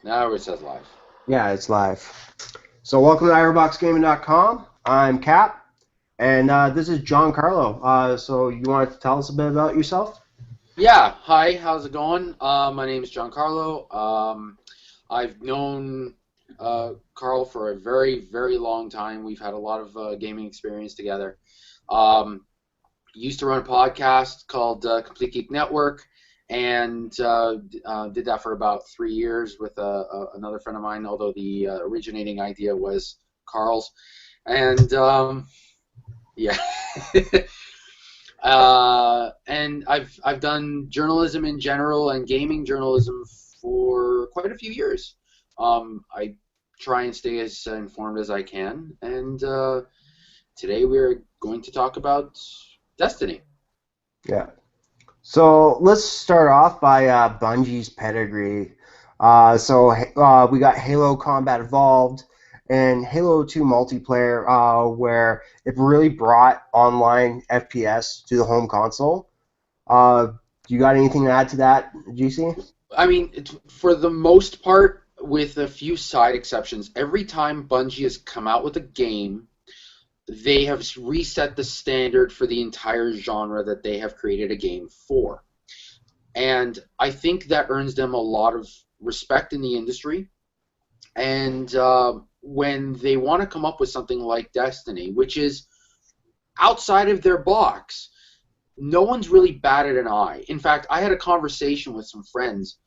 Now it says live. Yeah, it's live. So welcome to irobooxgaming.com. I'm Cap, and this is Giancarlo. So you want to tell us a bit about yourself? Yeah, hi, how's it going? My name is Giancarlo. I've known Carl for a very, very long time. We've had a lot of gaming experience together. Um, Used to run a podcast called Complete Geek Network, and did that for about 3 years with another friend of mine, although the originating idea was Carl's. And yeah. And I've done journalism in general and gaming journalism for quite a few years. I try and stay as informed as I can, and today we're going to talk about Destiny. Yeah. So let's start off by Bungie's pedigree. We got Halo Combat Evolved and Halo 2 multiplayer, where it really brought online FPS to the home console. Uh, you got anything to add to that, GC? I mean, for the most part, with a few side exceptions, every time Bungie has come out with a game, they have reset the standard for the entire genre that they have created a game for. And I think that earns them a lot of respect in the industry. And when they want to come up with something like Destiny, which is outside of their box, no one's really batted an eye. In fact, I had a conversation with some friends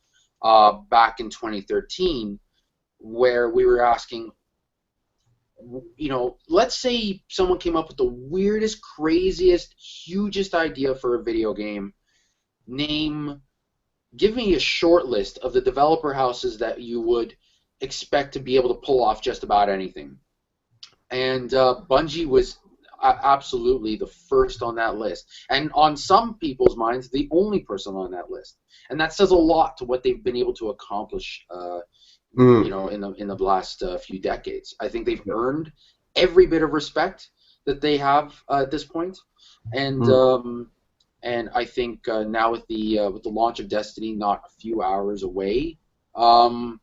back in 2013 where we were asking, let's say someone came up with the weirdest, craziest, hugest idea for a video game. Give me a short list of the developer houses that you would expect to be able to pull off just about anything. And Bungie was absolutely the first on that list, and on some people's minds, the only person on that list. And that says a lot to what they've been able to accomplish, Mm. in the last few decades. I think they've earned every bit of respect that they have at this point, and Mm. I think now with the launch of Destiny, not a few hours away, um,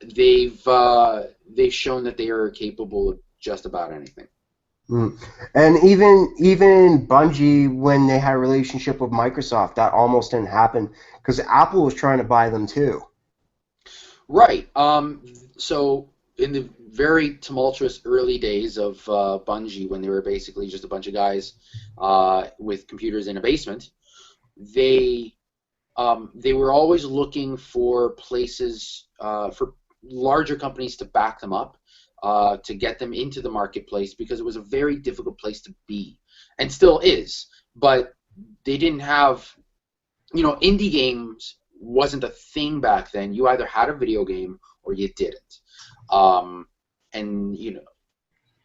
they've shown that they are capable of just about anything. Mm. And even Bungie, when they had a relationship with Microsoft, that almost didn't happen because Apple was trying to buy them too. Right. So in the very tumultuous early days of Bungie, when they were basically just a bunch of guys with computers in a basement, they they were always looking for places for larger companies to back them up, to get them into the marketplace, because it was a very difficult place to be, and still is. But they didn't have, indie games wasn't a thing back then. You either had a video game or you didn't. Um, and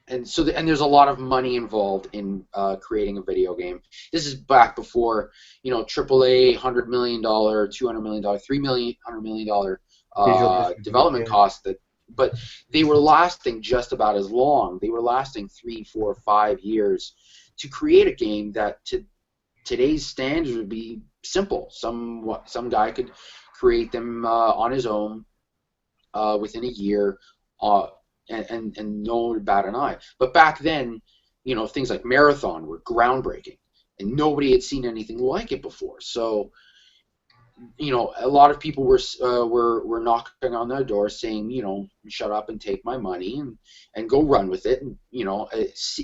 and there's a lot of money involved in creating a video game. This is back before AAA $100 million, $200 million, $300 million Digital development distribution. costs. But they were lasting just about as long. They were lasting 3, 4, 5 years to create a game that today's standards would be simple. Some guy could create them on his own within a year, uh, and no one would bat an eye. But back then, things like Marathon were groundbreaking, and nobody had seen anything like it before. So, a lot of people were knocking on their door saying, shut up and take my money and go run with it, and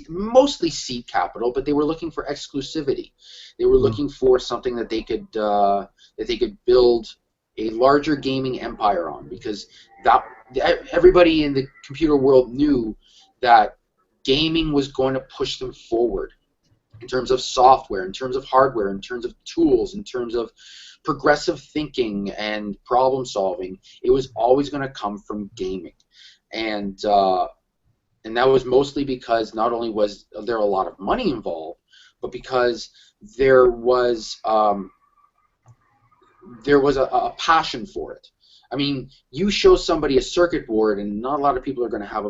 mostly seed capital, but they were looking for exclusivity. They were Mm. looking for something that they could build a larger gaming empire on, because that everybody in the computer world knew that gaming was going to push them forward in terms of software, in terms of hardware, in terms of tools, in terms of progressive thinking and problem solving. It was always going to come from gaming, and and that was mostly because not only was there a lot of money involved, but because there was um, a passion for it. I mean, you show somebody a circuit board, and not a lot of people are going to have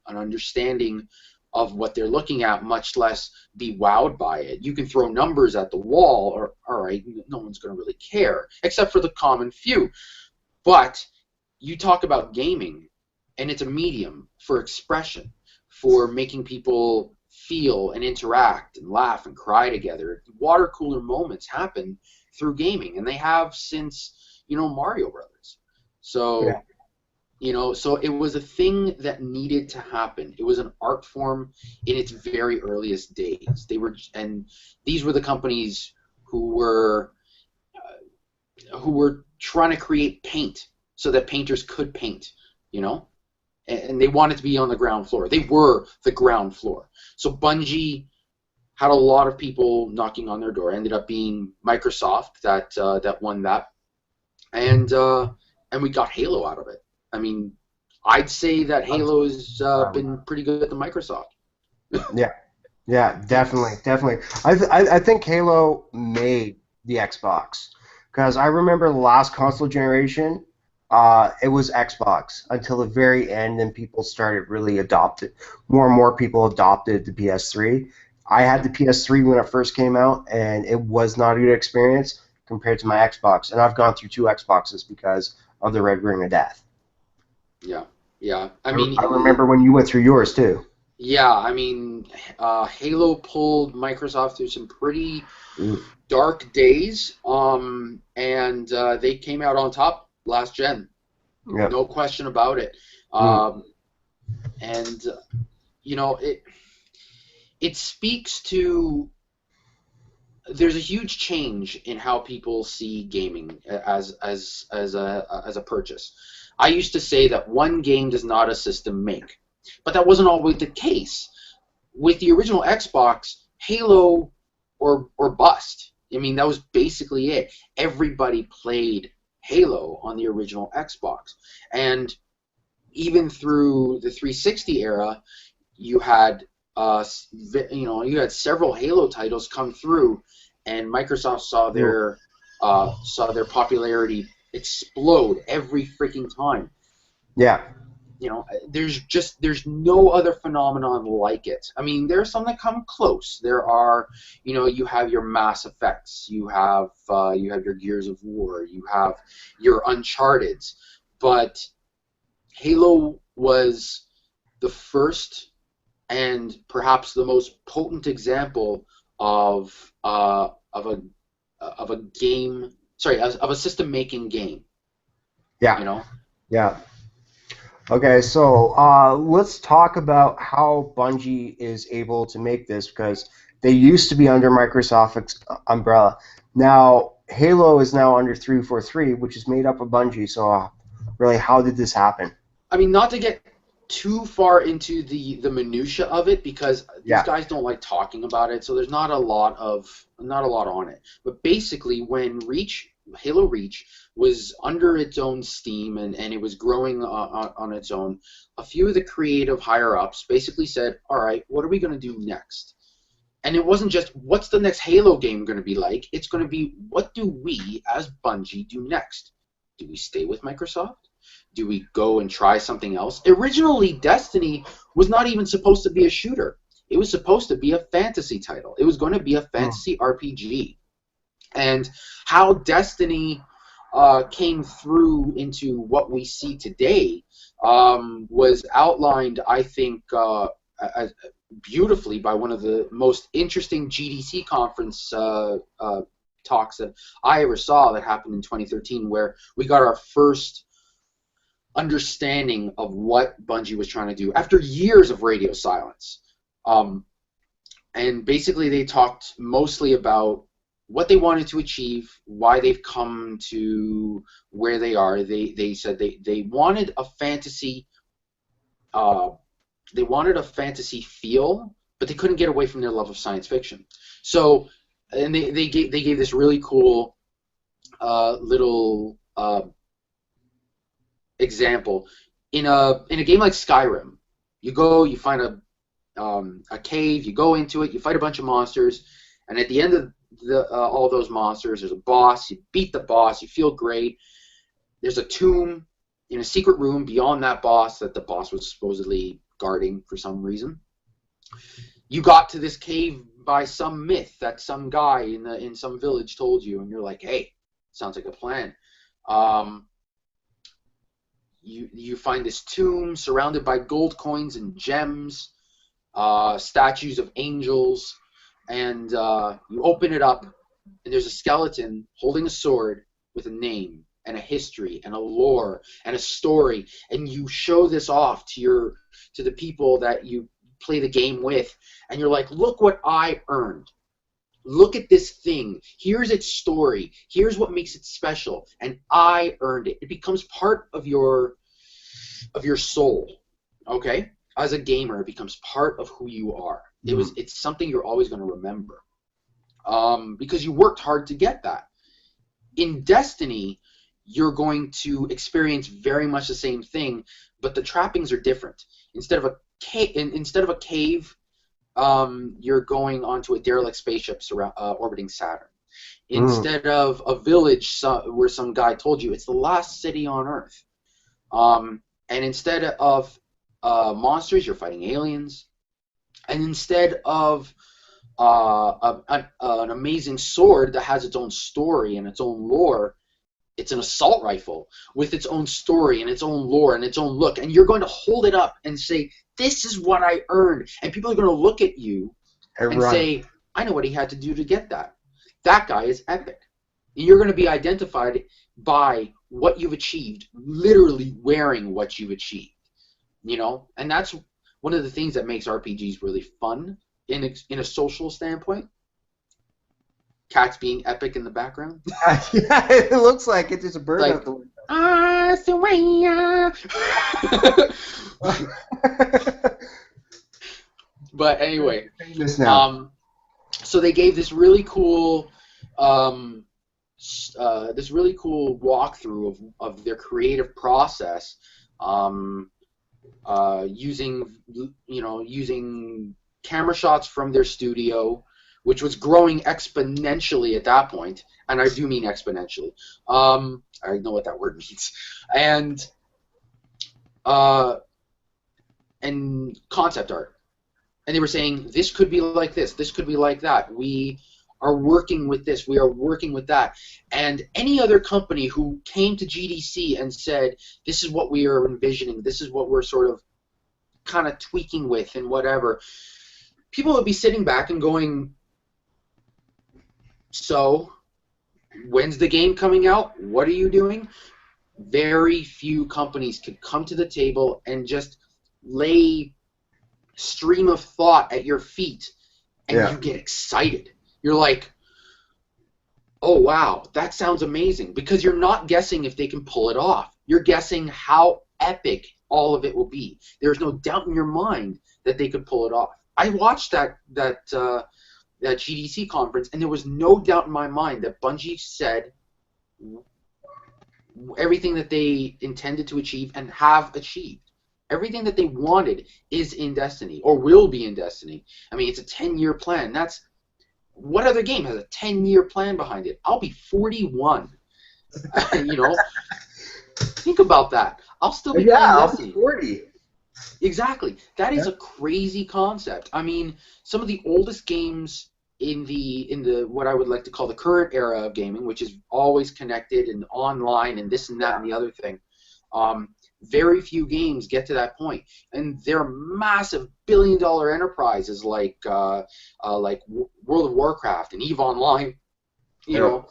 an understanding of what they're looking at, much less be wowed by it. You can throw numbers at the wall, or all right, no one's going to really care, except for the common few. But you talk about gaming, and it's a medium for expression, for making people feel and interact and laugh and cry together. Water cooler moments happen through gaming, and they have since, Mario Brothers. Yeah. So, so it was a thing that needed to happen. It was an art form in its very earliest days. And these were the companies who were trying to create paint so that painters could paint, you know? And they wanted to be on the ground floor. They were the ground floor. So Bungie had a lot of people knocking on their door. Ended up being Microsoft that won that, and we got Halo out of it. I mean, I'd say that Halo's been pretty good to Microsoft. Yeah. Yeah, definitely, definitely. I think Halo made the Xbox because I remember the last console generation, it was Xbox until the very end, and people started really adopted. More and more people adopted the PS3. I had the PS3 when it first came out, and it was not a good experience compared to my Xbox. And I've gone through two Xboxes because of the Red Ring of Death. Yeah, yeah. I I mean, remember when you went through yours too. yeah. I mean, Halo pulled Microsoft through some pretty Mm, dark days, and they came out on top last gen. yep. No question about it. Mm, Um, and it speaks to, there's a huge change in how people see gaming as a purchase. I used to say that one game does not a system make, but that wasn't always the case. With the original Xbox, Halo or bust. I mean, that was basically it. Everybody played Halo on the original Xbox, and even through the 360 era, you had you had several Halo titles come through, and Microsoft mm, saw their popularity explode every freaking time. yeah. There's no other phenomenon like it. I mean, there are some that come close. There are, you have your Mass Effects, you have your Gears of War, you have your Uncharted's, but Halo was the first and perhaps the most potent example of a game. Sorry, of a system making game. Yeah. You know. Yeah. Okay, so let's talk about how Bungie is able to make this because they used to be under Microsoft's umbrella. Now Halo is now under 343, which is made up of Bungie. So really, how did this happen? I mean, not to get too far into the minutia of it because these Yeah. guys don't like talking about it, so there's not a lot on it. But basically, when Halo Reach was under its own steam and it was growing on its own, a few of the creative higher ups basically said, "All right, what are we going to do next?" And it wasn't just what's the next Halo game going to be like. It's going to be what do we as Bungie do next? Do we stay with Microsoft? Do we go and try something else? Originally, Destiny was not even supposed to be a shooter. It was supposed to be a fantasy title. It was going to be a Mm. fantasy RPG. And how Destiny came through into what we see today was outlined, I think, beautifully by one of the most interesting GDC conference talks that I ever saw that happened in 2013, where we got our first understanding of what Bungie was trying to do after years of radio silence. Um, and basically, they talked mostly about what they wanted to achieve, why they've come to where they are. They said they wanted a fantasy uh, feel, but they couldn't get away from their love of science fiction. So, and they gave this really cool little example. In a game like Skyrim, you go, you find a cave, you go into it, you fight a bunch of monsters, and at the end of all those monsters, there's a boss. You beat the boss, you feel great. There's a tomb in a secret room beyond that boss that the boss was supposedly guarding for some reason. You got to this cave by some myth that some guy in some village told you, and you're like, hey, sounds like a plan. Um, you find this tomb surrounded by gold coins and gems, statues of angels, and you open it up, and there's a skeleton holding a sword with a name and a history and a lore and a story, and you show this off to the people that you play the game with, and you're like, look what I earned. Look at this thing. Here's its story. Here's what makes it special, and I earned it. It becomes part of your soul. Okay? As a gamer, it becomes part of who you are. It's something you're always going to remember. Because you worked hard to get that. In Destiny, you're going to experience very much the same thing, but the trappings are different. Instead of a cave, you're going onto a derelict spaceship orbiting Saturn. Instead of a village where some guy told you it's the last city on Earth. And instead of monsters, you're fighting aliens. And instead of an amazing sword that has its own story and its own lore, it's an assault rifle with its own story and its own lore and its own look. And you're going to hold it up and say, this is what I earned. And people are going to look at you and say, I know what he had to do to get that. That guy is epic. And you're going to be identified by what you've achieved, literally wearing what you've achieved. You know? And that's one of the things that makes RPGs really fun in a social standpoint. Cats being epic in the background. Yeah, it looks like it. There's a bird out the window. But anyway, so they gave this really cool, walkthrough of their creative process, using camera shots from their studio, which was growing exponentially at that point, and I do mean exponentially. I know what that word means, and concept art. And they were saying, this could be like this could be like that. We are working with this, we are working with that. And any other company who came to GDC and said, this is what we are envisioning, this is what we're sort of kind of tweaking with and whatever, people would be sitting back and going, so, when's the game coming out? What are you doing? Very few companies could come to the table and just lay stream of thought at your feet, and you get excited. You're like, oh wow, that sounds amazing, because you're not guessing if they can pull it off. You're guessing how epic all of it will be. There's no doubt in your mind that they could pull it off. I watched that GDC conference, and there was no doubt in my mind that Bungie said everything that they intended to achieve and have achieved. Everything that they wanted is in Destiny, or will be in Destiny. I mean, it's a 10-year plan. What other game has a 10-year plan behind it? I'll be 41. You know? Think about that. I'll still be playing Destiny. I'll be 40. Exactly. That is a crazy concept. I mean, some of the oldest games in the what I would like to call the current era of gaming, which is always connected and online and this and that and the other thing, very few games get to that point. And they're massive billion-dollar enterprises like World of Warcraft and EVE Online. You know,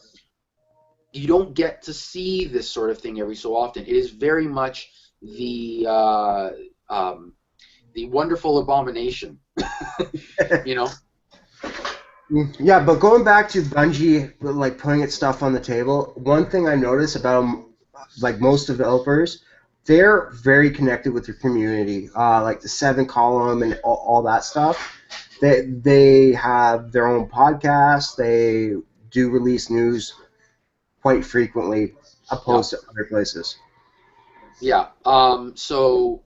you don't get to see this sort of thing every so often. It is very much the wonderful abomination. You know. Yeah, but going back to Bungie, like putting its stuff on the table, one thing I noticed about like most developers, they're very connected with their community, like the 7 column and all that stuff. They have their own podcast. They do release news quite frequently, opposed to other places. Yeah. So,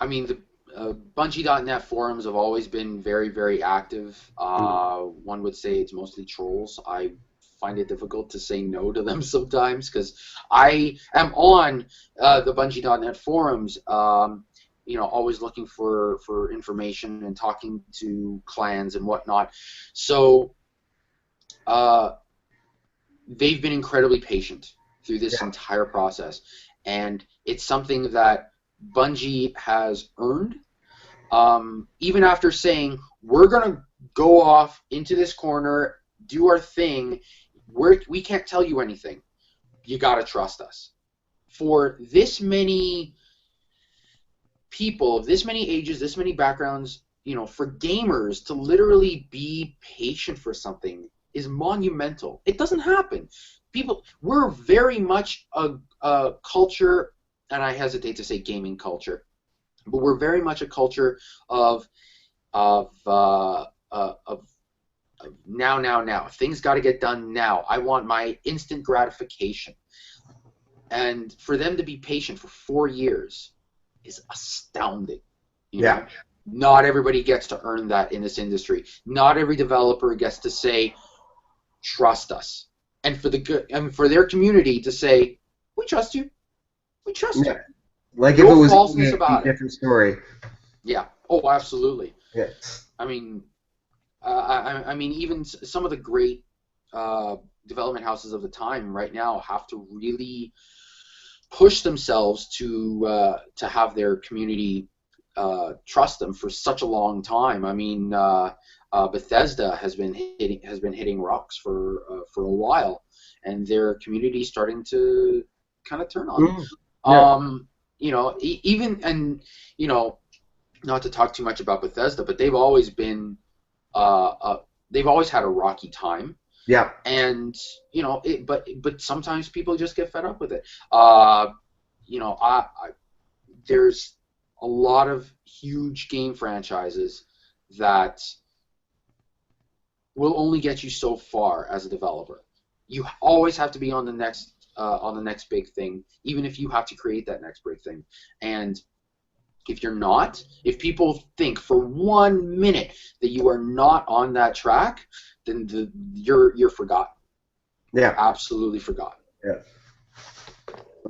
I mean, the Bungie.net forums have always been very, very active. One would say it's mostly trolls. I find it difficult to say no to them sometimes, because I am on the Bungie.net forums, you know, always looking for information and talking to clans and whatnot. So they've been incredibly patient. through this Yeah. entire process, and it's something that Bungie has earned. Even after saying we're gonna go off into this corner, do our thing, we can't tell you anything. You gotta trust us. For this many people, this many ages, this many backgrounds, for gamers to literally be patient for something is monumental. It doesn't happen. We're very much a culture, and I hesitate to say gaming culture, but we're very much a culture of of uh, of now. Things got to get done now. I want my instant gratification, and for them to be patient for 4 years is astounding. You Yeah. know, not everybody gets to earn that in this industry. Not every developer gets to say, "Trust us," and for the good, and for their community to say, "We trust you. We trust Yeah. you." Like if it No was falseness a about it. different story. Yeah. Oh, absolutely. Yeah. I mean, I mean, even some of the great uh, development houses of the time right now have to really push themselves to have their community trust them for such a long time. I mean, Bethesda has been hitting rocks for a while, and their community starting to kind of turn on them. Mm. Yeah. Even and you know, not to talk too much about Bethesda, but uh, uh, they've always had a rocky time, Yeah. and but sometimes people just get fed up with it. Uh, there's a lot of huge game franchises that will only get you so far as a developer. You always have to be on the next big thing, even if you have to create that next big thing. And if people think for 1 minute that you are not on that track, then you're forgotten. You're Yeah. absolutely forgotten. Yeah.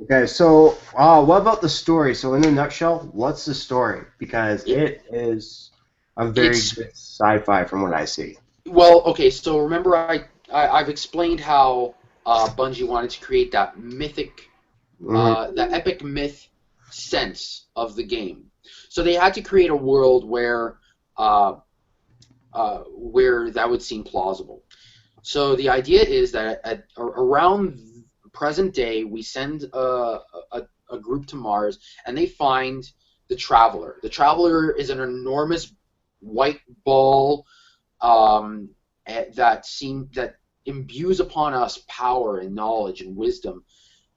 Okay, so what about the story? So, in a nutshell, what's the story? Because It, it is a very it's good sci-fi from what I see. Well, okay. So remember, I've explained how Bungie wanted to create Hmm. that epic myth sense of the game. So they had to create a world uh, where that would seem plausible. So the idea is that around present day, we send a group to Mars, and they find the Traveler. The Traveler is an enormous white ball that imbues upon us power and knowledge and wisdom,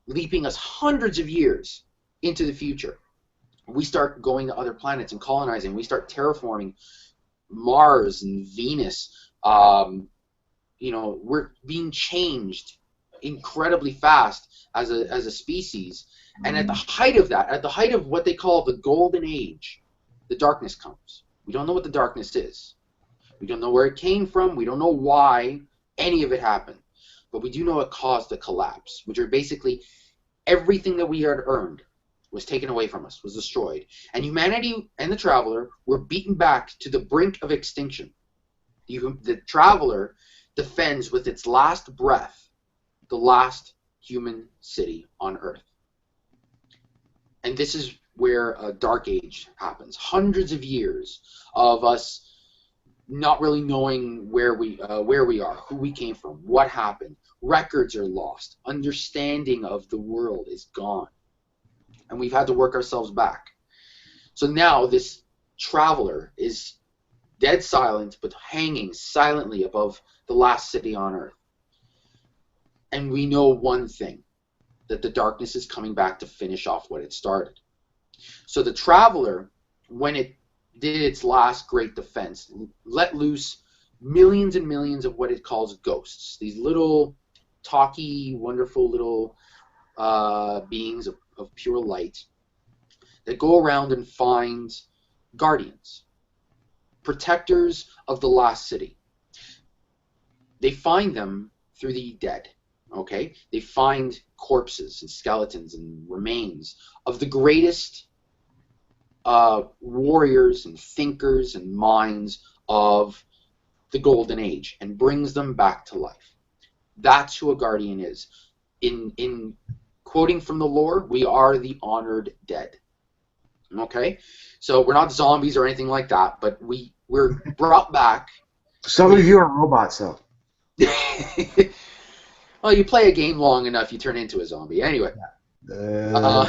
leaping us hundreds of years into the future. We start going to other planets and colonizing. We start terraforming Mars and Venus. We're being changed incredibly fast as a species. And at the height of that, at the height of what they call the golden age, the darkness comes. We don't know what the darkness is. We don't know where it came from. We don't know why any of it happened. But we do know it caused the collapse, which are basically everything that we had earned was taken away from us, was destroyed. And humanity and the Traveler were beaten back to the brink of extinction. The Traveler defends with its last breath the last human city on Earth. And this is where a dark age happens. Hundreds of years of us not really knowing where we are, who we came from, what happened. Records are lost. Understanding of the world is gone, and we've had to work ourselves back. So now this Traveler is dead silent, but hanging silently above the last city on Earth. And we know one thing, that the darkness is coming back to finish off what it started. So the Traveler, when it did its last great defense, let loose millions and millions of what it calls ghosts. These little talky, wonderful little beings of pure light that go around and find guardians, protectors of the last city. They find them through the dead. Okay? They find corpses and skeletons and remains of the greatest warriors and thinkers and minds of the Golden Age and brings them back to life. That's who a guardian is. in quoting from the lore, we are the honored dead. Okay, so we're not zombies or anything like that, but we're brought back. Some of you We are robots, though. well, you play a game long enough, you turn into a zombie. Anyway, Uh,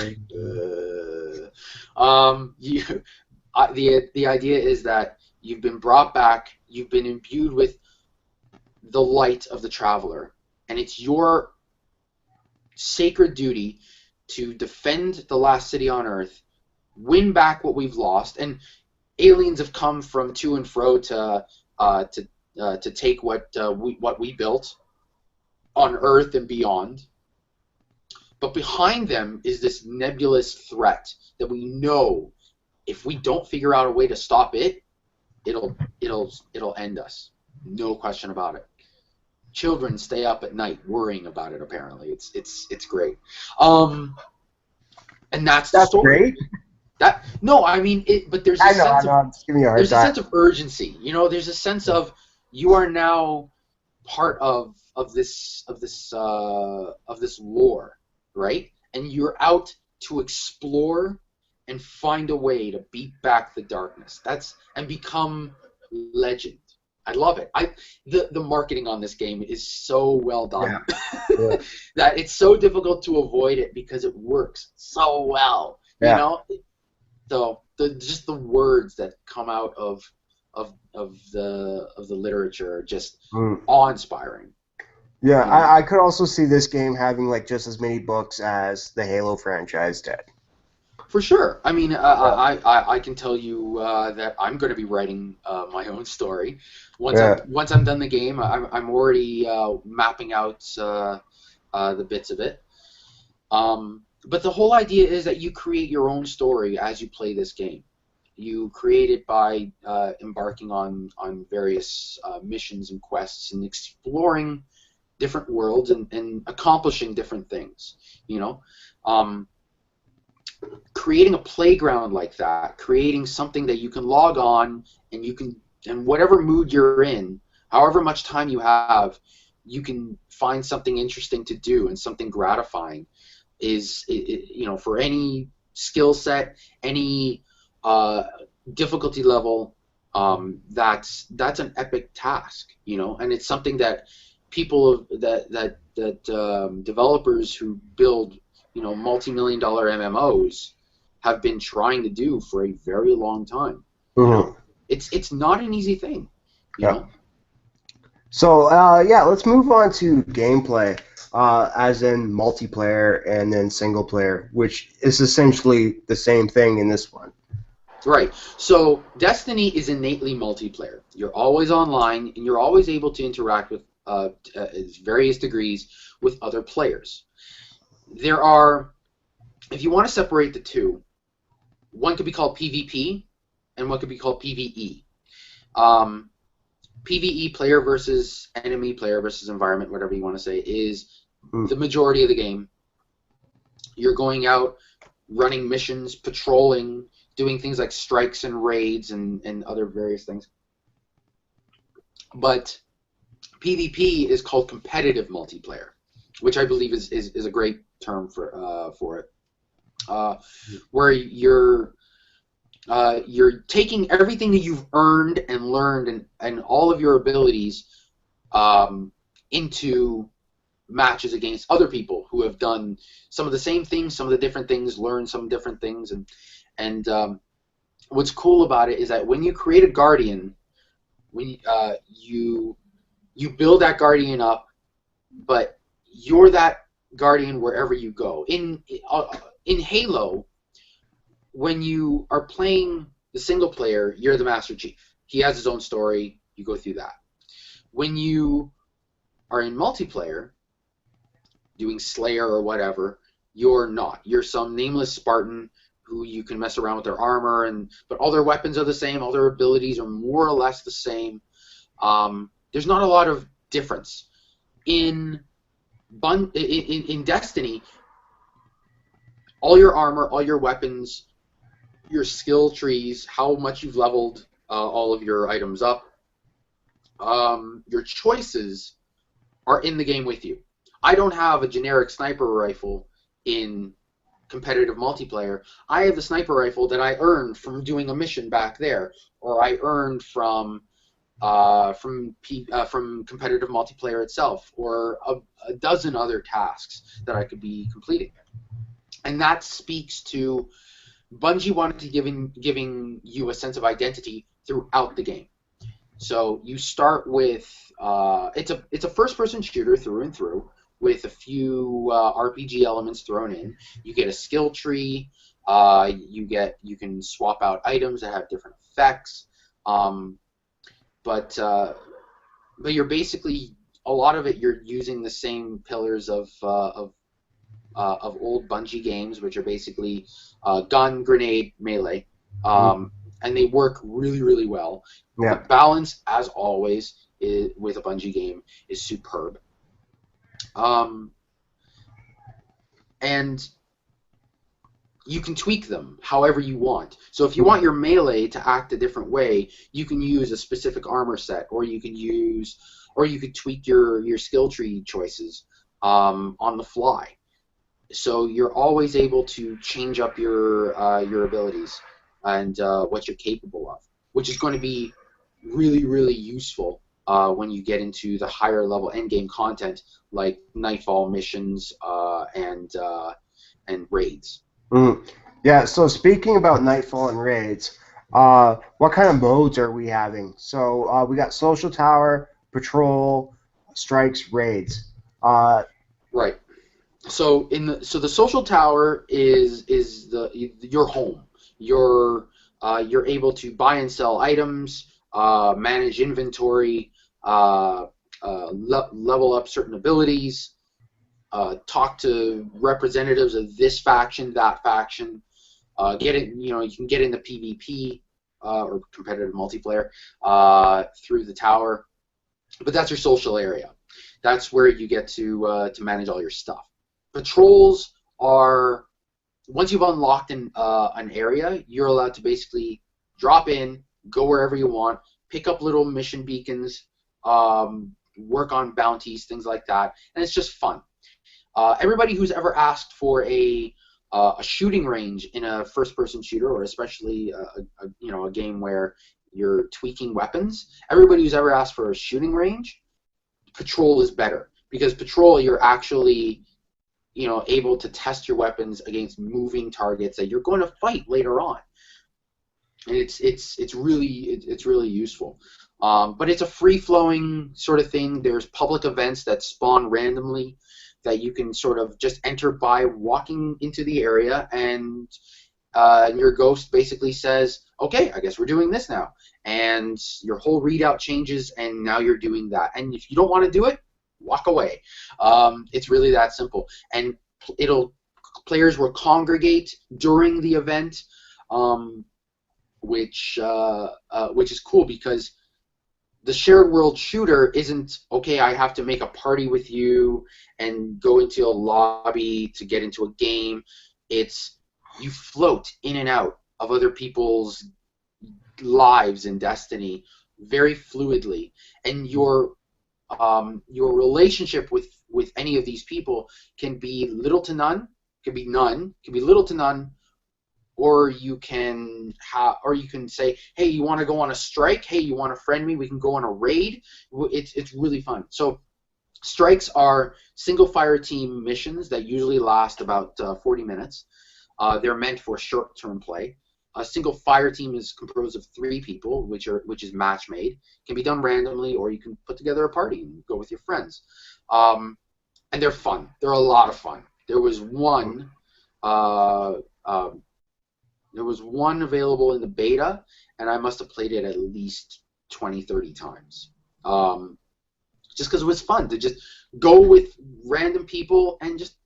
uh, you, the idea is that you've been brought back, you've been imbued with the light of the traveler, and it's your sacred duty to defend the last city on Earth, win back what we've lost, and aliens have come from to and fro to take what we built on Earth and beyond. But behind them is this nebulous threat that we know if we don't figure out a way to stop it, it'll end us. No question about it. Children stay up at night worrying about it. Apparently, it's great. And that's the story. Great. That no, I mean it. But there's a I know, sense I know. of I'm just giving you a hard there's a time. sense of urgency. You know, there's a sense of you are now part of this lore, right? And you're out to explore and find a way to beat back the darkness. And become legend. I love it. The marketing on this game is so well done Yeah. that it's so difficult to avoid it because it works so well. You Yeah. know, so just the words that come out of the literature are just Mm. awe-inspiring. Yeah, You know? I could also see this game having like just as many books as the Halo franchise did. For sure. I mean, I can tell you that I'm going to be writing my own story once I'm done the game. I'm already mapping out the bits of it. But the whole idea is that you create your own story as you play this game. You create it by embarking on various missions and quests and exploring different worlds and accomplishing different things. You know, creating a playground like that, creating something that you can log on and whatever mood you're in, however much time you have, you can find something interesting to do and something gratifying. For any skill set, any difficulty level, that's an epic task, and it's something that developers who build multi-million-dollar MMOs have been trying to do for a very long time. Mm-hmm. It's not an easy thing, you know. So let's move on to gameplay, as in multiplayer and then single player, which is essentially the same thing in this one. Right. So Destiny is innately multiplayer. You're always online, and you're always able to interact with various degrees with other players. There are, if you want to separate the two, one could be called PvP, and one could be called PvE. PvE, player versus enemy, player versus environment, whatever you want to say, is the majority of the game. You're going out, running missions, patrolling, doing things like strikes and raids and other various things. But PvP is called competitive multiplayer, which I believe is a great term for it, where you're taking everything that you've earned and learned and all of your abilities into matches against other people who have done some of the same things, some of the different things, learned some different things, and what's cool about it is that when you create a guardian, when you build that guardian up, but you're that guardian wherever you go. In Halo, when you are playing the single player, you're the Master Chief. He has his own story. You go through that. When you are in multiplayer, doing Slayer or whatever, you're not. You're some nameless Spartan who you can mess around with their armor, but all their weapons are the same. All their abilities are more or less the same. There's not a lot of difference. In Destiny, all your armor, all your weapons, your skill trees, how much you've leveled all of your items up, your choices are in the game with you. I don't have a generic sniper rifle in competitive multiplayer. I have the sniper rifle that I earned from doing a mission back there, or I earned from competitive multiplayer itself, or a dozen other tasks that I could be completing. And that speaks to Bungie wanted to giving you a sense of identity throughout the game. So you start with it's a first person shooter through and through with a few RPG elements thrown in. You get a skill tree. You can swap out items that have different effects. Um, but you're basically a lot of it. You're using the same pillars of old Bungie games, which are basically gun, grenade, melee, and they work really, really well. The Yeah. balance, as always, with a Bungie game, is superb. And you can tweak them however you want. So if you want your melee to act a different way, you can use a specific armor set, or you could tweak your skill tree choices on the fly. So you're always able to change up your abilities and what you're capable of, which is going to be really, really useful when you get into the higher level endgame content like Nightfall missions and raids. Mm. Yeah, so speaking about Nightfall and raids, what kind of modes are we having? So we got Social Tower, Patrol, Strikes, Raids. Uh, Right. So the social tower is your home. You're able to buy and sell items, manage inventory, level up certain abilities, talk to representatives of this faction, that faction. Get it. You can get into PvP or competitive multiplayer through the tower, but that's your social area. That's where you get to manage all your stuff. Patrols are, once you've unlocked an area, you're allowed to basically drop in, go wherever you want, pick up little mission beacons, work on bounties, things like that, and it's just fun. Everybody who's ever asked for a shooting range in a first-person shooter, or especially a game where you're tweaking weapons, everybody who's ever asked for a shooting range, Patrol is better, because Patrol you're actually able to test your weapons against moving targets that you're going to fight later on, and it's really useful. But it's a free-flowing sort of thing. There's public events that spawn randomly that you can sort of just enter by walking into the area, and your ghost basically says, okay, I guess we're doing this now. And your whole readout changes, and now you're doing that. And if you don't want to do it, walk away. It's really that simple. And players will congregate during the event, which is cool, because the shared world shooter isn't, okay, I have to make a party with you and go into a lobby to get into a game. It's you float in and out of other people's lives in Destiny very fluidly, and your relationship with any of these people can be little to none, can be none, can be little to none, or you can say, hey, you want to go on a strike? Hey, you want to friend me? We can go on a raid. It's really fun. So strikes are single fire team missions that usually last about 40 minutes. They're meant for short-term play. A single fire team is composed of 3 people, which is match made. It can be done randomly, or you can put together a party and go with your friends. And they're fun. They're a lot of fun. There was one available in the beta, and I must have played it at least 20, 30 times. Just because it was fun to just go with random people and just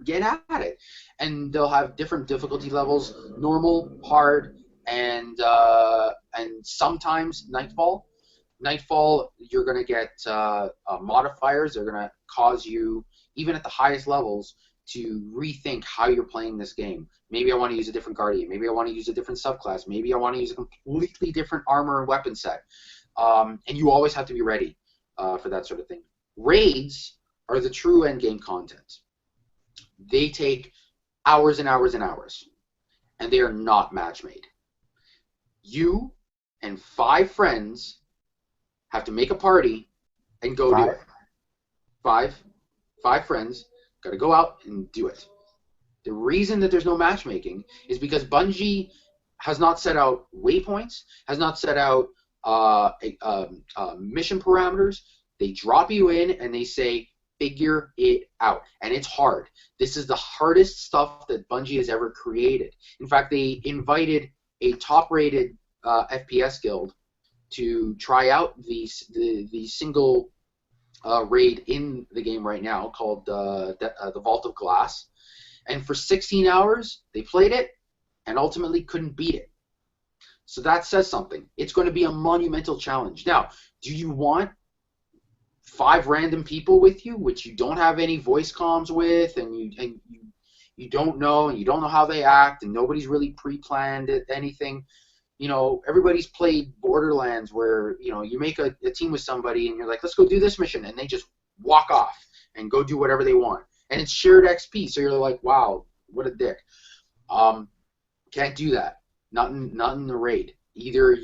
get at it. And they'll have different difficulty levels: normal, hard, and sometimes Nightfall. Nightfall, you're going to get modifiers. They're going to cause you, even at the highest levels, to rethink how you're playing this game. Maybe I want to use a different Guardian. Maybe I want to use a different subclass. Maybe I want to use a completely different armor and weapon set. And you always have to be ready for that sort of thing. Raids are the true end game content. They take hours and hours and hours, and they are not match made. You and 5 friends have to make a party and go do it. Five friends got to go out and do it. The reason that there's no matchmaking is because Bungie has not set out waypoints, has not set out mission parameters. They drop you in and they say, figure it out. And it's hard. This is the hardest stuff that Bungie has ever created. In fact, they invited a top-rated FPS guild to try out the single raid in the game right now called the Vault of Glass. And for 16 hours, they played it and ultimately couldn't beat it. So that says something. It's going to be a monumental challenge. Now, do you want 5 random people with you, which you don't have any voice comms with, and you don't know, and you don't know how they act, and nobody's really pre-planned anything? You know, everybody's played Borderlands where, you know, you make a team with somebody and you're like, let's go do this mission, and they just walk off and go do whatever they want. And it's shared XP, so you're like, wow, what a dick. Can't do that. Not in the raid. Either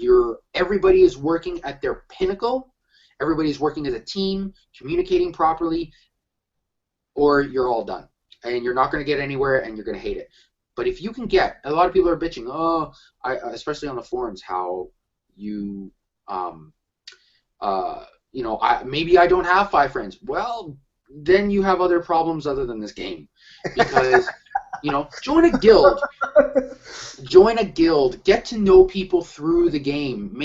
everybody is working at their pinnacle, everybody's working as a team, communicating properly, or you're all done. And you're not going to get anywhere, and you're going to hate it. But if you can get, a lot of people are bitching, especially on the forums, how you, maybe I don't have 5 friends. Well, then you have other problems other than this game, because join a guild, get to know people through the game,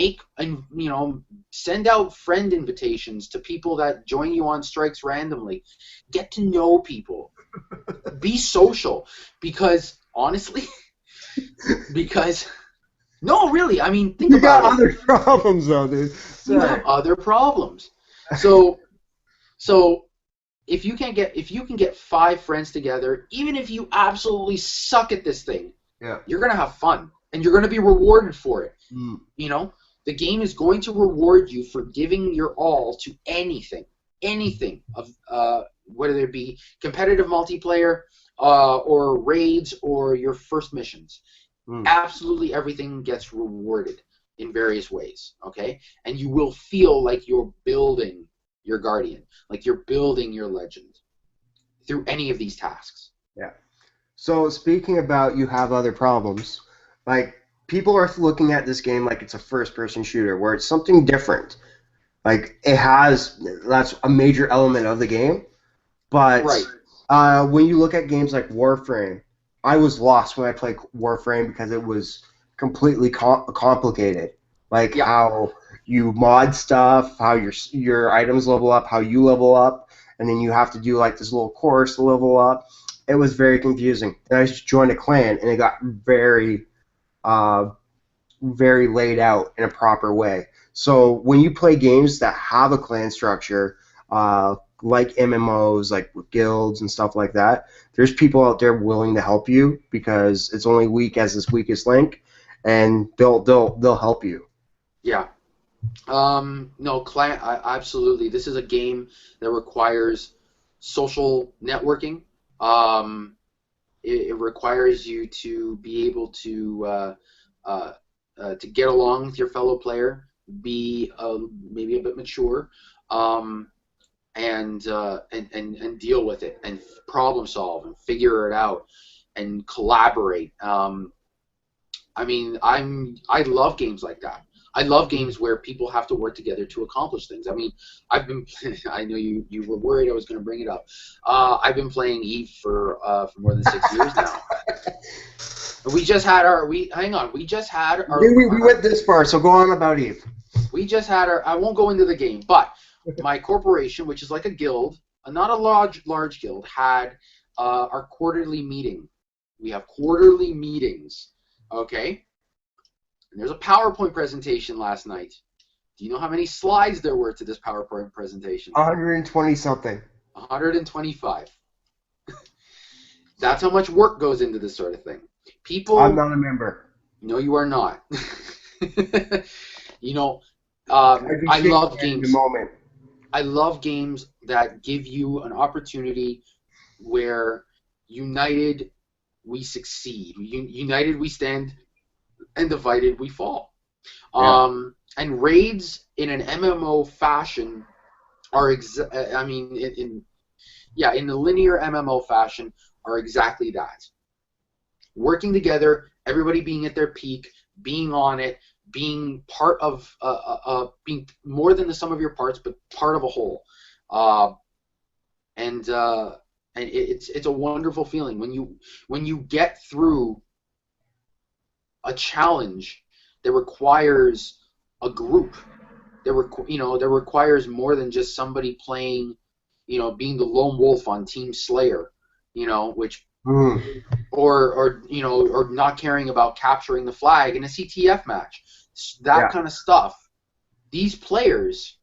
send out friend invitations to people that join you on strikes randomly, get to know people, be social, because honestly, no, really, I mean, think about it. You got other problems though, dude. Sorry. You have other problems. So if you can get 5 friends together, even if you absolutely suck at this thing, you're gonna have fun and you're gonna be rewarded for it. The game is going to reward you for giving your all to anything of whether it be competitive multiplayer or raids or your first missions. Absolutely everything gets rewarded in various ways. Okay, and you will feel like you're building your guardian, like you're building your legend through any of these tasks. Yeah. So speaking about you have other problems, like people are looking at this game like it's a first-person shooter where it's something different. Like that's a major element of the game, but when you look at games like Warframe, I was lost when I played Warframe because it was completely complicated. Like how you mod stuff, how your items level up, how you level up, and then you have to do like this little course to level up. It was very confusing. And I just joined a clan, and it got very, very laid out in a proper way. So when you play games that have a clan structure, like MMOs, like with guilds and stuff like that, there's people out there willing to help you because it's only weak as its weakest link, and they'll help you. Yeah. No, clan. Absolutely. This is a game that requires social networking. It requires you to be able to get along with your fellow player, be maybe a bit mature, and deal with it, and problem solve, and figure it out, and collaborate. I mean, I love games like that. I love games where people have to work together to accomplish things. I mean, I know you were worried I was going to bring it up. I've been playing EVE for more than 6 years now. We just had our. We went this far, so go on about EVE. We just had our. I won't go into the game, but my corporation, which is like a guild, not a large guild, had our quarterly meeting. We have quarterly meetings, okay? And there's a PowerPoint presentation last night. Do you know how many slides there were to this PowerPoint presentation? 120 something. 125. That's how much work goes into this sort of thing. People. I'm not a member. No, you are not. I love games. In the moment. I love games that give you an opportunity where united we succeed, united we stand, and divided we fall. Yeah. And raids in an MMO fashion are I mean, in the linear MMO fashion are exactly that. Working together, everybody being at their peak, being on it, being part of, being more than the sum of your parts, but part of a whole. Uh, and it's a wonderful feeling when you get through a challenge that requires a group. That requires more than just somebody playing, being the lone wolf on Team Slayer, which Mm. or not caring about capturing the flag in a CTF match. That Yeah. kind of stuff. These players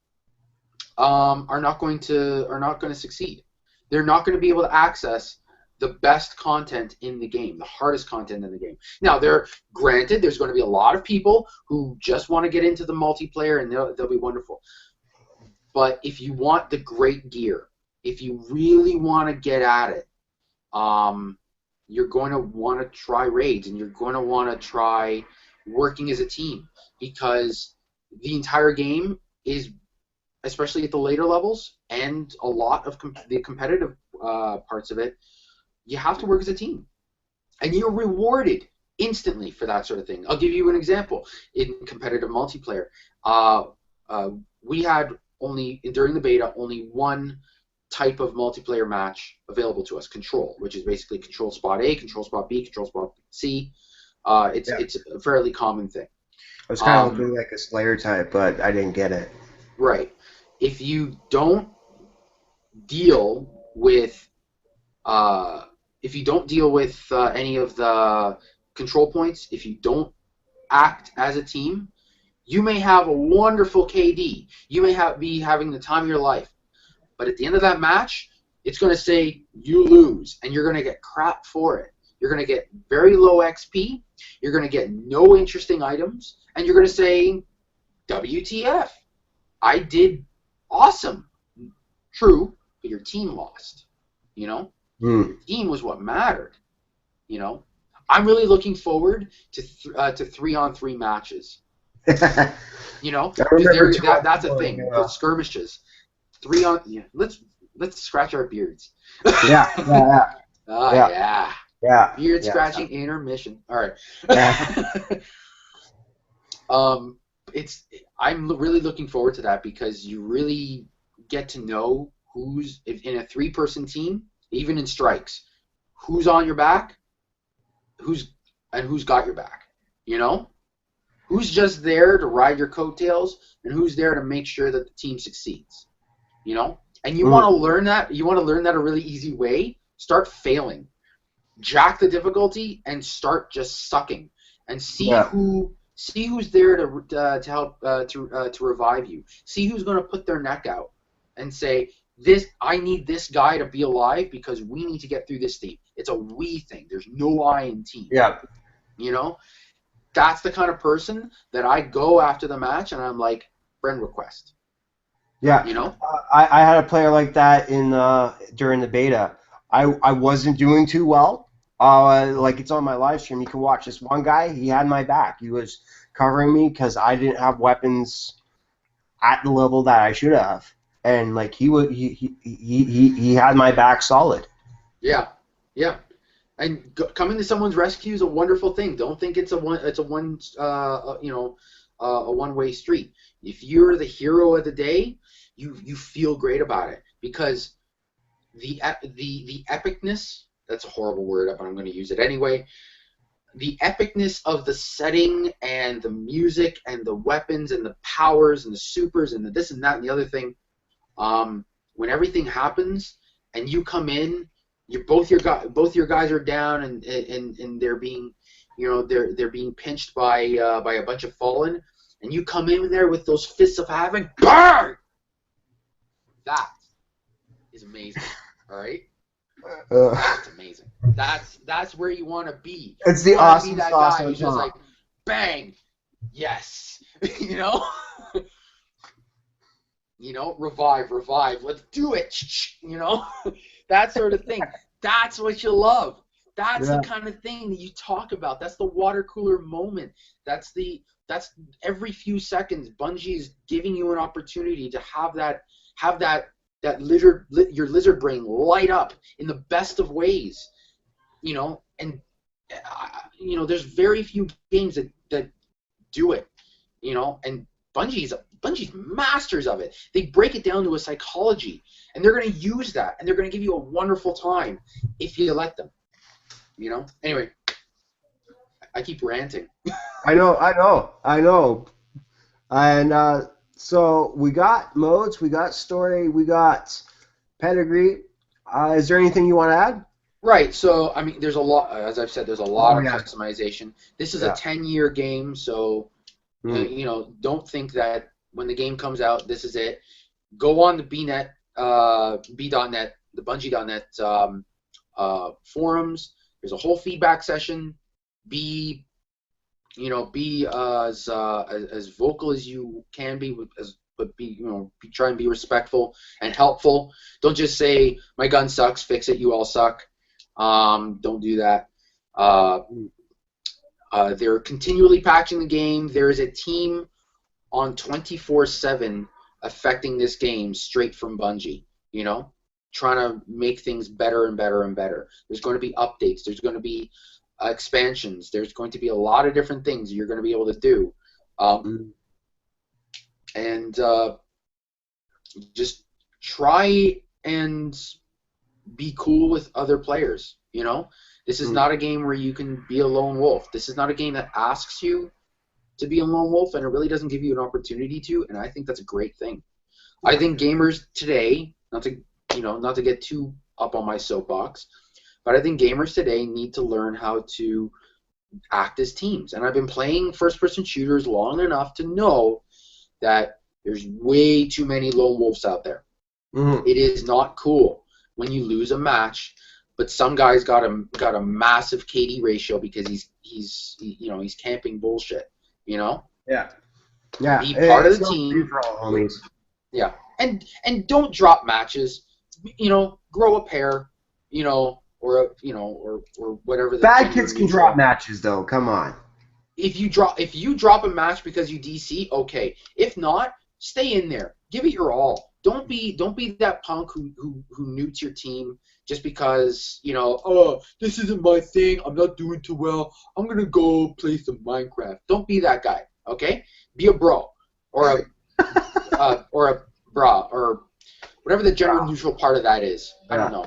are not going to succeed. They're not going to be able to access the best content in the game, the hardest content in the game. Now, granted, there's going to be a lot of people who just want to get into the multiplayer, and they'll be wonderful. But if you want the great gear, if you really want to get at it, you're going to want to try raids, and you're going to want to try working as a team, because the entire game is, especially at the later levels and a lot of the competitive parts of it, you have to work as a team, and you're rewarded instantly for that sort of thing. I'll give you an example. In competitive multiplayer, we had during the beta only one type of multiplayer match available to us: control, which is basically control spot A, control spot B, control spot C. Yeah. It's a fairly common thing. I was kind of hoping like a Slayer type, but I didn't get it. Right. If you don't deal with any of the control points, if you don't act as a team, you may have a wonderful KD. You may be having the time of your life, but at the end of that match, it's going to say you lose, and you're going to get crap for it. You're going to get very low XP. You're going to get no interesting items, and you're going to say, WTF? I did awesome. True, but your team lost. Mm. The team was what mattered. I'm really looking forward to 3-on-3 matches. I Because remember that's a thing. The skirmishes, let's scratch our beards. Yeah, yeah, Oh yeah, yeah, yeah, beard yeah. scratching intermission. All right. Yeah. I'm really looking forward to that, because you really get to know who's in a 3-person team, even in strikes, who's on your back, who's got your back. Who's just there to ride your coattails, and who's there to make sure that the team succeeds. And you want to learn that. You want to learn that a really easy way. Start failing, jack the difficulty, and start just sucking, and see Yeah. who's there to help to revive you. See who's going to put their neck out and say, I need this guy to be alive, because we need to get through this thing. It's a we thing. There's no I in team. Yeah. That's the kind of person that I go after the match and I'm like, friend request. Yeah. I had a player like that during the beta. I wasn't doing too well. Like, it's on my live stream. You can watch this one guy. He had my back. He was covering me because I didn't have weapons at the level that I should have, and like he had my back solid. Yeah, yeah. And coming to someone's rescue is a wonderful thing. Don't think it's a one-way street. If you're the hero of the day, you feel great about it, because the epicness, that's a horrible word, but I'm going to use it anyway. The epicness of the setting and the music and the weapons and the powers and the supers and the this and that and the other thing, when everything happens and you come in, both your guys are down, and they're being they're being pinched by a bunch of fallen, and you come in there with those fists of havoc. Burn! That is amazing. All right. That's amazing. That's where you want to be. It's the awesome be that sauce guy on who's just top. like, bang, yes, You know, revive, let's do it. You know, that sort of thing. That's what you love. That's the Yeah. kind of thing that you talk about. That's the water cooler moment. That's every few seconds Bungie is giving you an opportunity to your lizard brain light up in the best of ways. You know, and there's very few games that do it. You know, and Bungie's masters of it. They break it down to a psychology, and they're going to use that, and they're going to give you a wonderful time if you let them. You know. Anyway, I keep ranting. I know. And so we got modes, we got story, we got pedigree. Is there anything you want to add? Right. So I mean, there's a lot. As I've said, there's a lot Oh of yeah, customization. This is a yeah. 10-year game, so Mm. don't think that when the game comes out, this is it. Go on the BNet, B.net, the Bungie.net forums. There's a whole feedback session. Be as vocal as you can be, but try and be respectful and helpful. Don't just say my gun sucks, fix it, you all suck. Don't do that. Uh, they're continually patching the game. There is a team on 24/7 affecting this game straight from Bungie. You know, trying to make things better and better and better. There's going to be updates. There's going to be expansions. There's going to be a lot of different things you're going to be able to do, Mm. and just try and be cool with other players. You know, this is Mm. not a game where you can be a lone wolf. This is not a game that asks you to be a lone wolf, and it really doesn't give you an opportunity to. And I think that's a great thing. I think gamers today, not to get too up on my soapbox, but I think gamers today need to learn how to act as teams. And I've been playing first-person shooters long enough to know that there's way too many lone wolves out there. Mm. It is not cool when you lose a match, but some guy's got a massive KD ratio because he's camping bullshit. You know, Yeah. Yeah. be part of It's the no free team. for all, homies. Yeah, and don't drop matches. Grow a pair. Or whatever the Bad gender kids can neutral. drop matches, though. Come on. If you drop a match because you DC, okay. If not, stay in there. Give it your all. Don't be that punk who newts your team just because oh, this isn't my thing. I'm not doing too well. I'm gonna go play some Minecraft. Don't be that guy. Okay, be a bro or a bra or whatever the gender neutral part of that is. I don't know.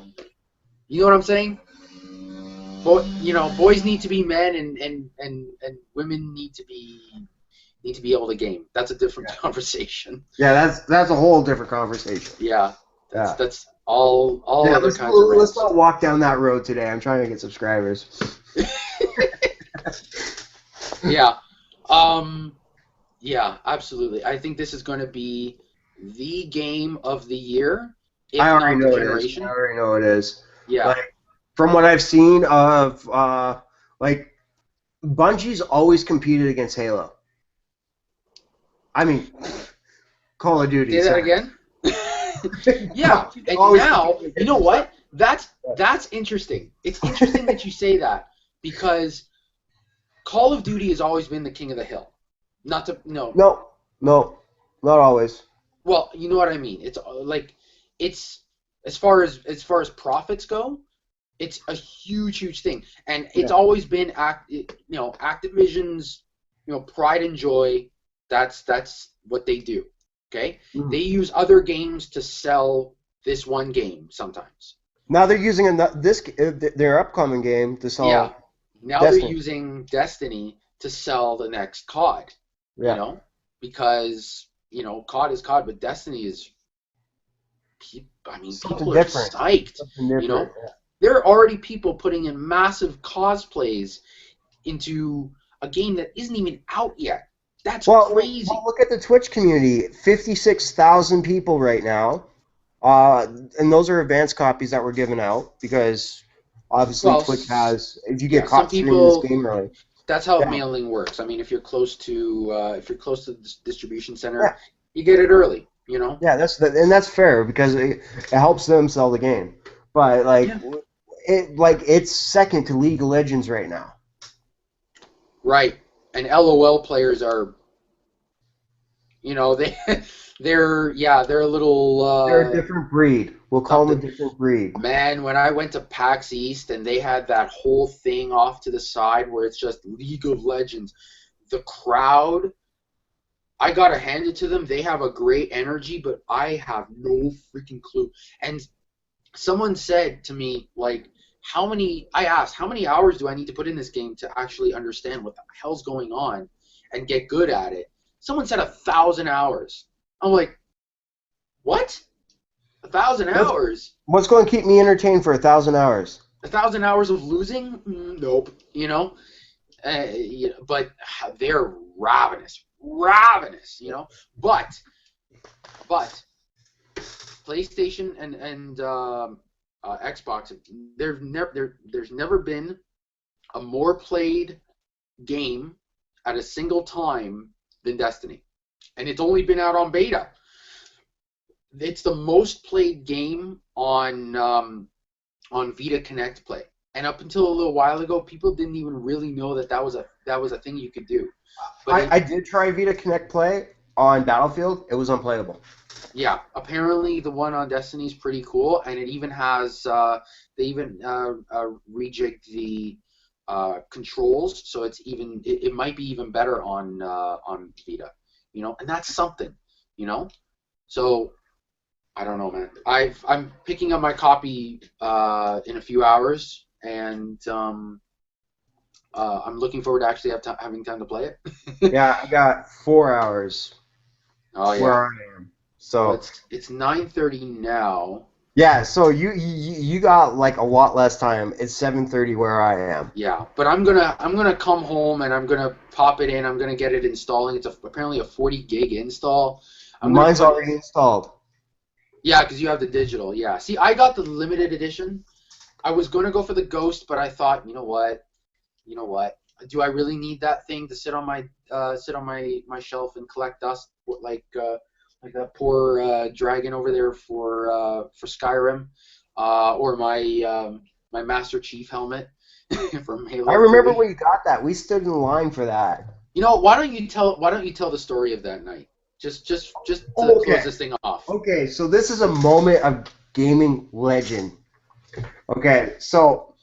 You know what I'm saying? Boys need to be men, and women need to be able to game. That's a different conversation. Yeah, that's a whole different conversation. Yeah, Yeah. that's all Yeah, other let's, kinds of let's rants. not walk down that road today. I'm trying to get subscribers. Yeah, yeah, absolutely. I think this is going to be the game of the year, if I already not know the it is. generation. I already know it is. Yeah. Like, from what I've seen of, like, Bungie's always competed against Halo. I mean, Call of Duty. Say that again. Yeah, and now you know what? That's interesting. It's interesting that you say that because Call of Duty has always been the king of the hill. Not No, not always. Well, you know what I mean. It's as far as profits go, it's a huge thing, and it's always been Activision's pride and joy. That's what they do. Okay, Mm. they use other games to sell this one game sometimes. Now they're using their upcoming game to sell. Yeah. Now Destiny. they're using Destiny to sell the next COD. Yeah. Because COD is COD, but Destiny is. Something People are different. psyched. Something different. There are already people putting in massive cosplays into a game that isn't even out yet. That's crazy. Well, look at the Twitch community. 56,000 people right now. And those are advanced copies that were given out because obviously Twitch has, if you get caught streaming this game early. That's how mailing works. I mean, if you're close to the distribution center, you get it early. You know? Yeah, and that's fair because it helps them sell the game. But like Yeah. it's second to League of Legends right now. Right. And LOL players are, they they're a little They're a different breed. We'll call them something. a different breed. Man, when I went to PAX East and they had that whole thing off to the side where it's just League of Legends, the crowd, I gotta hand it to them. They have a great energy, but I have no freaking clue. And someone said to me, like, I asked, how many hours do I need to put in this game to actually understand what the hell's going on and get good at it? Someone said 1,000 hours. I'm like, what? 1,000 What's hours? what's going to keep me entertained for 1,000 hours? 1,000 hours of losing? Nope. But they're ravenous. But PlayStation and Xbox, there's never been a more played game at a single time than Destiny, and it's only been out on beta. It's the most played game on Vita Connect Play, and up until a little while ago, people didn't even really know that was a thing you could do. But I did try Vita Connect Play on Battlefield. It was unplayable. yeah, apparently the one on Destiny is pretty cool, and it even has they even rejigged the controls, so it might be even better on Vita, and that's something, you know. So I don't know, man. I'm picking up my copy in a few hours, and I'm looking forward to actually having time to play it. Yeah, I got 4 hours Oh where yeah. I am. Well, So it's 9:30 now. yeah, so you got like a lot less time. It's 7:30 where I am. Yeah, but I'm gonna come home and I'm gonna pop it in. I'm gonna get it installing. It's apparently a 40 gig install. I'm gonna Mine's put already installed. Yeah, because you have the digital. Yeah. See, I got the limited edition. I was gonna go for the Ghost, but I thought, you know what? You know what? Do I really need that thing to sit on my shelf and collect dust like that poor dragon over there for Skyrim, or my Master Chief helmet from I Halo remember 3. when you got that. We stood in line for that. Why don't you tell the story of that night? Just to close Okay. this thing off. Okay, so this is a moment of gaming legend. Okay, so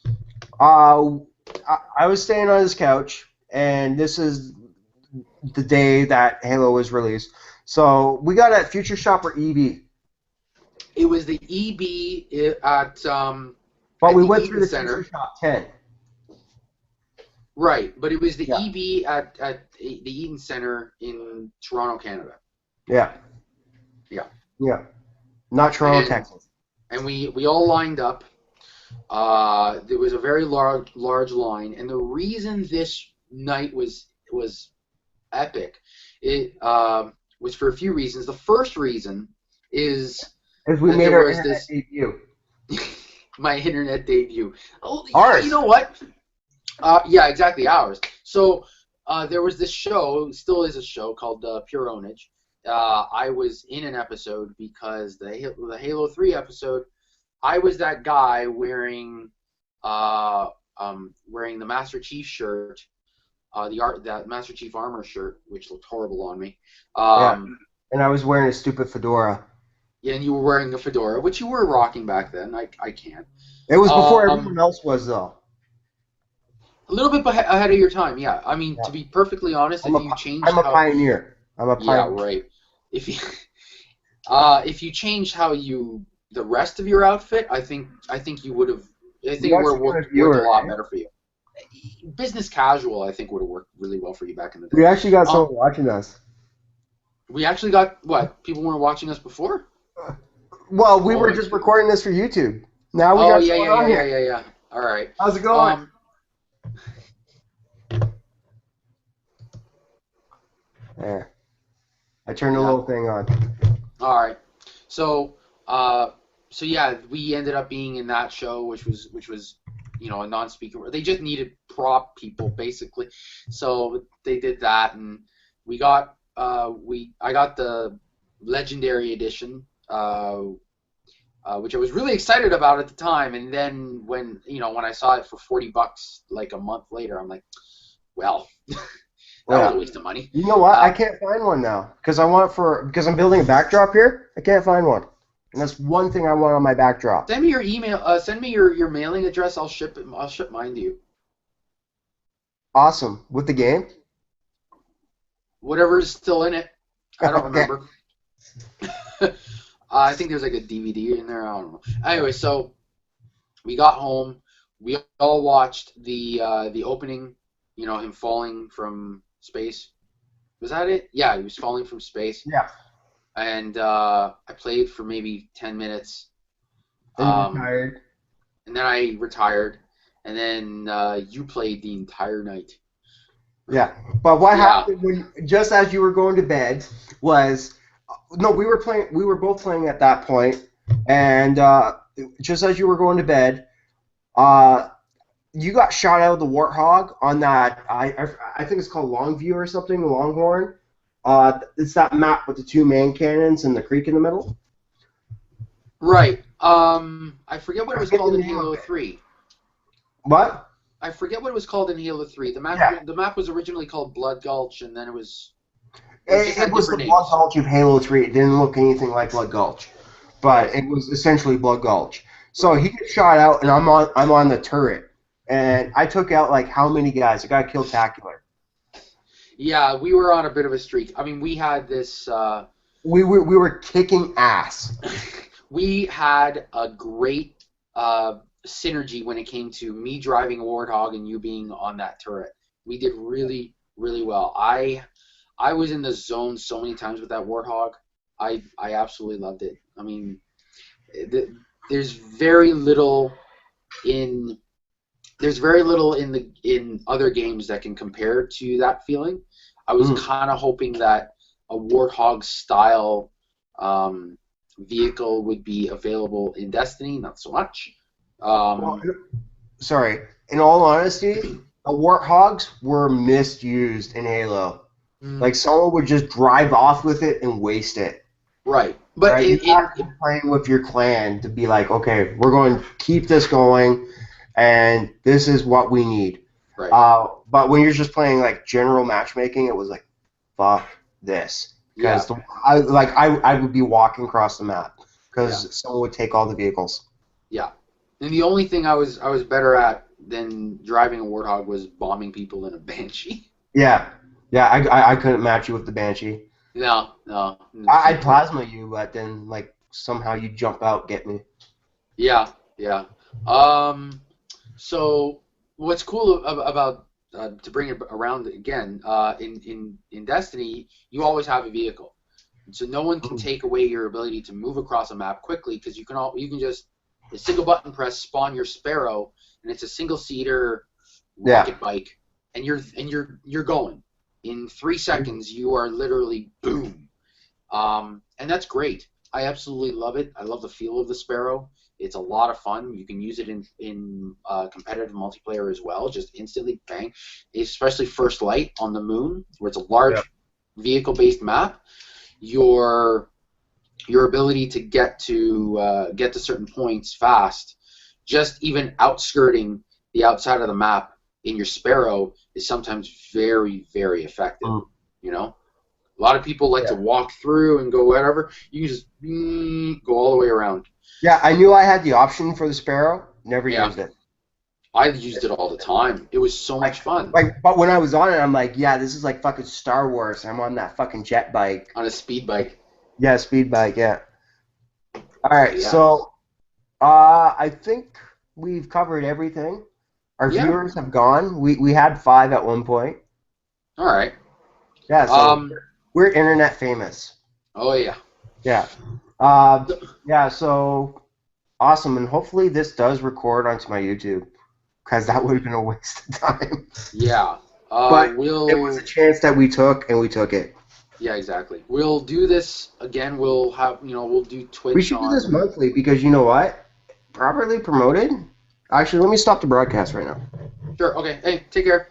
I was staying on his couch, and this is the day that Halo was released. So we got at Future Shopper EV, It was the EB at but at we the went through Eden the Future Center. Shop 10. Right, but it was the Yeah, EB at the Eden Center in Toronto, Canada. yeah, Yeah, yeah. Not Toronto, and Texas. we all lined up. There was a very large line, and the reason this night was epic, it was for a few reasons. The first reason is As we that made there our was internet this debut. my internet debut. Oh, you Ours. know what? Yeah, exactly, ours. So there was this show, still is a show called Pure Ownage. I was in an episode because the Halo 3 episode, I was that guy wearing the Master Chief shirt, that Master Chief armor shirt, which looked horrible on me. Yeah, Um, and I was wearing a stupid fedora. yeah, and you were wearing a fedora, which you were rocking back then. I can't. It was before Um, everyone else was, though. a little bit ahead of your time, yeah. I mean, Yeah. to be perfectly honest, I'm if a you I'm changed a how, pioneer. I'm a yeah, pioneer. right. If you if you changed the rest of your outfit, I think you would have. I think We it would actually have got a worked a viewer, lot eh? better for you. Business casual, I think, would have worked really well for you back in the day. We actually got Um, someone watching us. we actually got what? People weren't watching us before? Well, we Oh were my just goodness. recording this for YouTube. Now we Oh got yeah, someone yeah, on yeah, yeah, here. yeah, yeah. All right. How's it going? Um, There. I turned the yeah. little thing on. All right. So, uh, so yeah, we ended up being in that show, which was, a non-speaker. They just needed prop people basically, so they did that, and we got I got the Legendary Edition, which I was really excited about at the time. And then when I saw it for $40 like a month later, I'm like, well, that was a Yeah. waste of money. You know what? I Uh, can't find one now because I'm building a backdrop here. I can't find one, and that's one thing I want on my backdrop. Send me your email. Send me your mailing address. I'll ship it. I'll ship mine to you. Awesome with the game. Whatever's still in it. I don't Okay. remember. I think there's like a DVD in there. I don't know. Anyway, so we got home. We all watched the opening. Him falling from space. Was that it? Yeah, he was falling from space. Yeah. And I played for maybe 10 minutes. Then you Um, retired. and then I retired. And then you played the entire night. Yeah. But what Yeah. happened just as you were going to bed was no, we were playing. We were both playing at that point, and just as you were going to bed, uh, you got shot out of the Warthog on that. I think it's called Longview or something. Longhorn. It's that map with the two main cannons and the creek in the middle. Right. I forget what it I was forget called the in name of Halo it. 3. What? I forget what it was called in Halo 3. Yeah. The map was originally called Blood Gulch, and then it just It had was the different Blood names. Gulch of Halo 3. It didn't look anything like Blood Gulch, but Right. it was essentially Blood Gulch. So Right. he gets shot out, and I'm on the turret, and I took out like how many guys? I got killed tacular. Yeah, we were on a bit of a streak. I mean, we had this. We were kicking ass. We had a great synergy when it came to me driving a Warthog and you being on that turret. We did really, really well. I was in the zone so many times with that Warthog. I absolutely loved it. I mean, th- there's very little in in other games that can compare to that feeling. I was Mm. kind of hoping that a Warthog style um, vehicle would be available in Destiny. Not so much. Well, Um, sorry. In all honesty, the Warthogs were misused in Halo. Like mm, someone would just drive off with it and waste it. right, but Right? You have to be playing with your clan to be like, okay, we're going to keep this going, and this is what we need. right, But when you're just playing like general matchmaking, it was like, fuck this, yeah, because I would be walking across the map yeah, because someone would take all the vehicles. yeah. And the only thing I was better at than driving a Warthog was bombing people in a Banshee. Yeah, yeah, I couldn't match you with the Banshee. No, no. I'd plasma you, but then like somehow you jump out, get me. Yeah, yeah. Um, so what's cool about to bring it around again in Destiny, you always have a vehicle, and so no one can Mm. take away your ability to move across a map quickly because you can just a single button press spawn your Sparrow, and it's a single seater Yeah. rocket bike, and you're going in 3 seconds. You are literally boom. And that's great. I absolutely love it. I love the feel of the Sparrow. It's a lot of fun. You can use it in competitive multiplayer as well. Just instantly bang, especially First Light on the moon, where it's a Yeah. large vehicle-based map. Your your ability to get to certain points fast, just even outskirting the outside of the map in your Sparrow is sometimes very, very effective. Mm. You know, a lot of people like to Yeah. walk through and go whatever. You just go all the way around. Yeah, I knew I had the option for the Sparrow. Never Yeah, used it. I used it all the time. It was so much fun But when I was on it, I'm like, yeah, this is like fucking Star Wars. I'm on that fucking jet bike. on a speed bike. Yeah, speed bike. Yeah. All So right, yeah, so I think we've covered everything. Our yeah. viewers have gone. We had 5 at one point. All right. Yeah, so Um. we're internet famous. Oh yeah. Yeah. Yeah, so awesome. And hopefully this does record onto my YouTube because that would have been a waste of time. Yeah. But it was We'll. a chance that we took, and we took it. Yeah, exactly. We'll do this again. We'll have we'll do We Twitch should do this on. monthly because you know what? Properly promoted. Actually, let me stop the broadcast right now. Sure. Okay. Hey, take care.